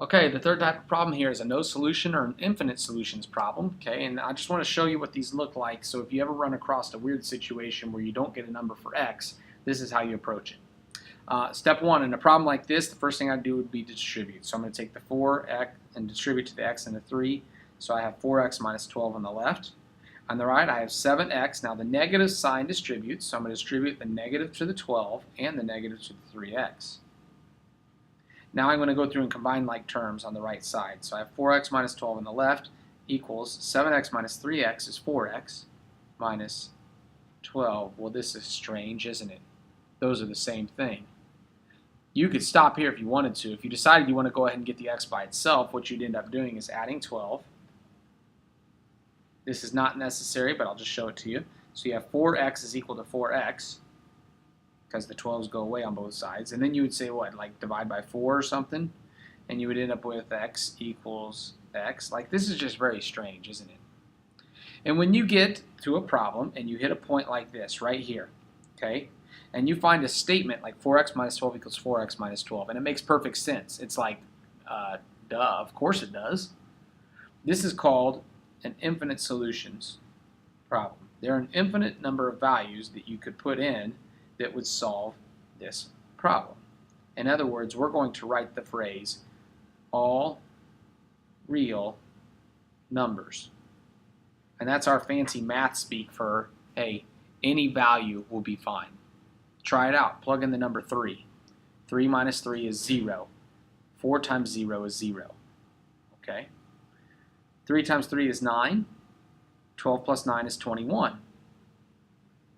Okay, the third type of problem here is a no solution or an infinite solutions problem. Okay, and I just want to show you what these look like. So if you ever run across a weird situation where you don't get a number for x, this is how you approach it. Step one, in a problem like this, the first thing I'd do would be to distribute. So I'm going to take the 4x and distribute to the x and the 3. So I have 4x minus 12 on the left. On the right, I have 7x. Now the negative sign distributes, so I'm going to distribute the negative to the 12 and the negative to the 3x. Now I'm going to go through and combine like terms on the right side. So I have 4x minus 12 on the left equals 7x minus 3x is 4x minus 12. Well, this is strange, isn't it? Those are the same thing. You could stop here if you wanted to. If you decided you want to go ahead and get the x by itself, what you'd end up doing is adding 12. This is not necessary, but I'll just show it to you. So you have 4x is equal to 4x, because the 12s go away on both sides. And then you would say what, like divide by 4 or something? And you would end up with x equals x. Like, this is just very strange, isn't it? And when you get to a problem and you hit a point like this right here, okay, and you find a statement like 4x minus 12 equals 4x minus 12, and it makes perfect sense. It's like, duh, of course it does. This is called an infinite solutions problem. There are an infinite number of values that you could put in that would solve this problem. In other words, we're going to write the phrase all real numbers. And that's our fancy math speak for, hey, any value will be fine. Try it out. Plug in the number 3. 3 minus 3 is 0. 4 times 0 is 0. Okay? 3 times 3 is 9. 12 plus 9 is 21.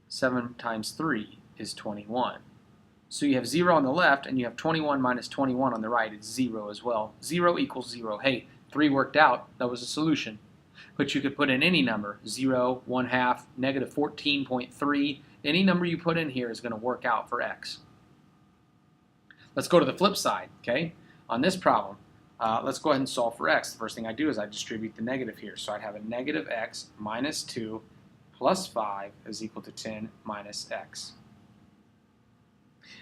7 times 3 is 21. So you have 0 on the left, and you have 21 minus 21 on the right. It's 0 as well. 0 equals 0. Hey, 3 worked out. That was a solution. But you could put in any number, 0, 1/2, negative 14.3. Any number you put in here is going to work out for x. Let's go to the flip side, okay? On this problem, let's go ahead and solve for x. The first thing I do is I distribute the negative here. So I'd have a negative x minus 2 plus 5 is equal to 10 minus x.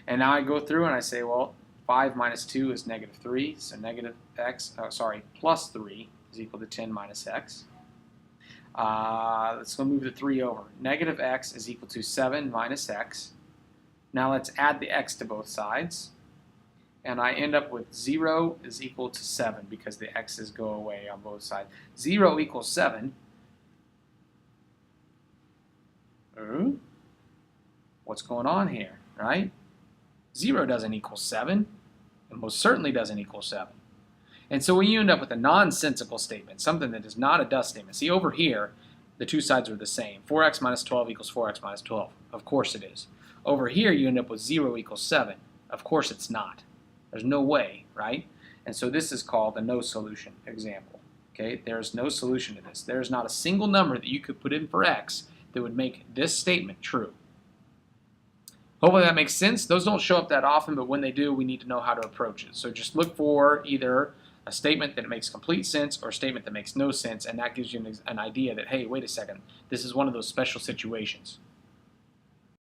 And now I go through and I say, well, 5 minus 2 is negative 3, so negative x, plus 3 is equal to 10 minus x. Let's go move the 3 over. Negative x is equal to 7 minus x. Now let's add the x to both sides. And I end up with 0 is equal to 7 because the x's go away on both sides. 0 equals 7. What's going on here, right? 0 doesn't equal 7, and most certainly doesn't equal 7. And so when you end up with a nonsensical statement, something that is not a does statement. See, over here, the two sides are the same. 4x minus 12 equals 4x minus 12. Of course it is. Over here, you end up with 0 equals 7. Of course it's not. There's no way, right? And so this is called a no solution example. Okay, there's no solution to this. There's not a single number that you could put in for x that would make this statement true. Hopefully that makes sense. Those don't show up that often, but when they do, we need to know how to approach it. So just look for either a statement that makes complete sense or a statement that makes no sense, and that gives you an idea that, hey, wait a second, this is one of those special situations.